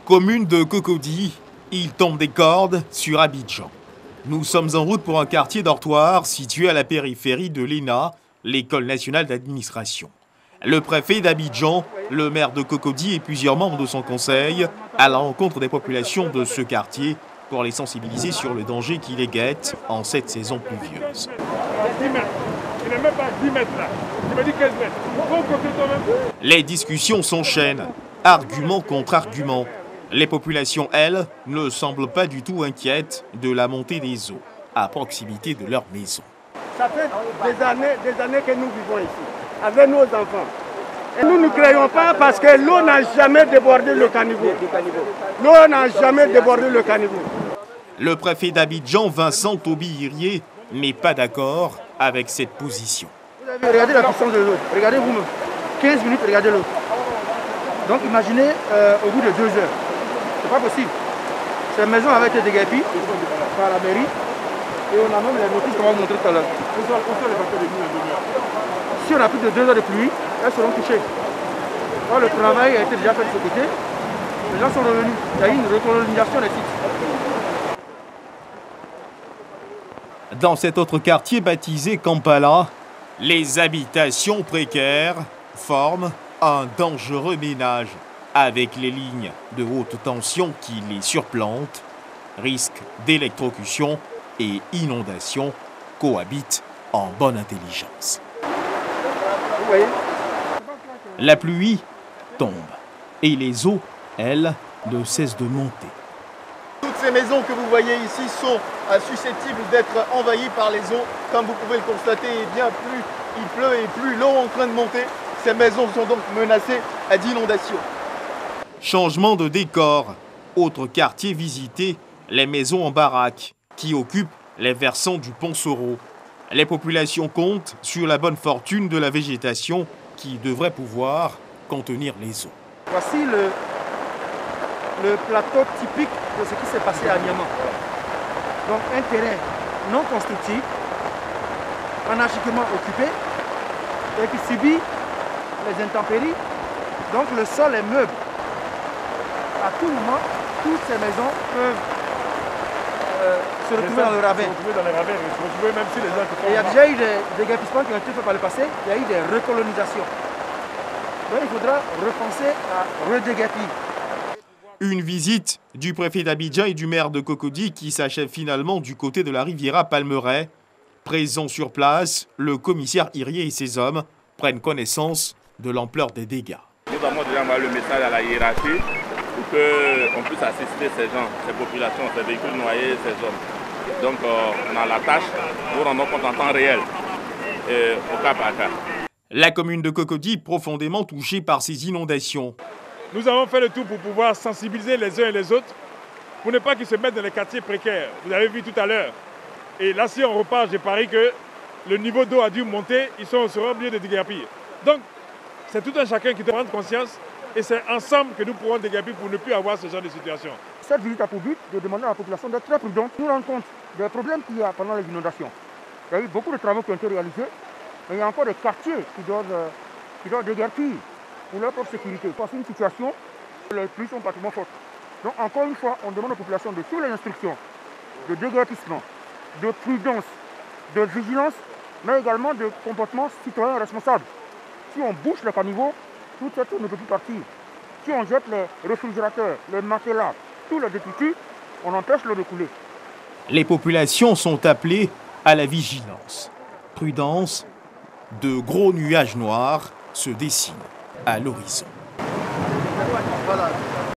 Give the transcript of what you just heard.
Commune de Cocody, il tombe des cordes sur Abidjan. Nous sommes en route pour un quartier dortoir situé à la périphérie de l'ENA, l'École nationale d'administration. Le préfet d'Abidjan, le maire de Cocody et plusieurs membres de son conseil à la rencontre des populations de ce quartier pour les sensibiliser sur le danger qui les guette en cette saison pluvieuse. Les discussions s'enchaînent, argument contre argument. Les populations, elles, ne semblent pas du tout inquiètes de la montée des eaux à proximité de leur maison. Ça fait des années que nous vivons ici, avec nos enfants. Et nous ne craignons pas parce que l'eau n'a jamais débordé le caniveau. L'eau n'a jamais débordé le caniveau. Le préfet d'Abidjan, Vincent Toby-Irié, n'est pas d'accord avec cette position. Regardez la puissance de l'eau, regardez vous-même. 15 minutes, regardez l'eau. Donc imaginez au bout de 2 heures. C'est pas possible. Ces maisons avaient été déguerpies par la mairie et on a même les notices qu'on va vous montrer tout à l'heure. Si on a plus de 2 heures de pluie, elles seront touchées. Alors, le travail a été déjà fait de ce côté. Les gens sont revenus. Il y a eu une recolonisation des sites. Dans cet autre quartier baptisé Kampala, les habitations précaires forment un dangereux ménage avec les lignes de haute tension qui les surplantent. Risques d'électrocution et inondation cohabitent en bonne intelligence. Vous voyez ? La pluie tombe et les eaux, elles, ne cessent de monter. Toutes ces maisons que vous voyez ici sont susceptibles d'être envahies par les eaux. Comme vous pouvez le constater, et bien plus il pleut et plus l'eau est en train de monter. Ces maisons sont donc menacées d'inondation. Changement de décor. Autre quartier visité, les maisons en baraque qui occupent les versants du pont Soro. Les populations comptent sur la bonne fortune de la végétation qui devrait pouvoir contenir les eaux. Voici le plateau typique de ce qui s'est passé à Niamey. Donc un terrain non constructif, anarchiquement occupé et qui subit les intempéries. Donc le sol est meuble. À tout moment, toutes ces maisons peuvent se retrouver dans le ravin. Et il y a déjà eu des déguerpissements qui ont été faits par le passé, il y a eu des recolonisations. Donc il faudra repenser à redéguerpir. Une visite du préfet d'Abidjan et du maire de Cocody qui s'achève finalement du côté de la Riviera Palmeraie. Présent sur place, le commissaire Irié et ses hommes prennent connaissance de l'ampleur des dégâts. Nous avons déjà envoyé le message à la hiérarchie pour qu'on puisse assister ces gens, ces populations, ces véhicules noyés, ces hommes. Donc on a la tâche, nous rendons compte en temps réel, au cas par cas. La commune de Cocody profondément touchée par ces inondations. Nous avons fait le tout pour pouvoir sensibiliser les uns et les autres, pour ne pas qu'ils se mettent dans les quartiers précaires. Vous avez vu tout à l'heure. Et là, si on repart, j'ai parié que le niveau d'eau a dû monter, ils seront obligés de déguerpir. Donc, c'est tout un chacun qui doit prendre conscience et c'est ensemble que nous pourrons déguerpir pour ne plus avoir ce genre de situation. Cette visite a pour but de demander à la population d'être très prudente. Nous rendons compte des problèmes qu'il y a pendant les inondations. Il y a eu beaucoup de travaux qui ont été réalisés, mais il y a encore des quartiers qui doivent déguerpir pour leur propre sécurité. C'est une situation où les pluies sont pratiquement fortes. Donc encore une fois, on demande aux populations de suivre les instructions de déguerpissement, de prudence, de vigilance, mais également de comportement citoyen responsable. Si on bouche le caniveau, toute cette eau ne peut plus partir. Si on jette les réfrigérateurs, les matelas, tous les détritus, on empêche l'eau de couler. Les populations sont appelées à la vigilance. Prudence, de gros nuages noirs se dessinent à l'horizon. Voilà.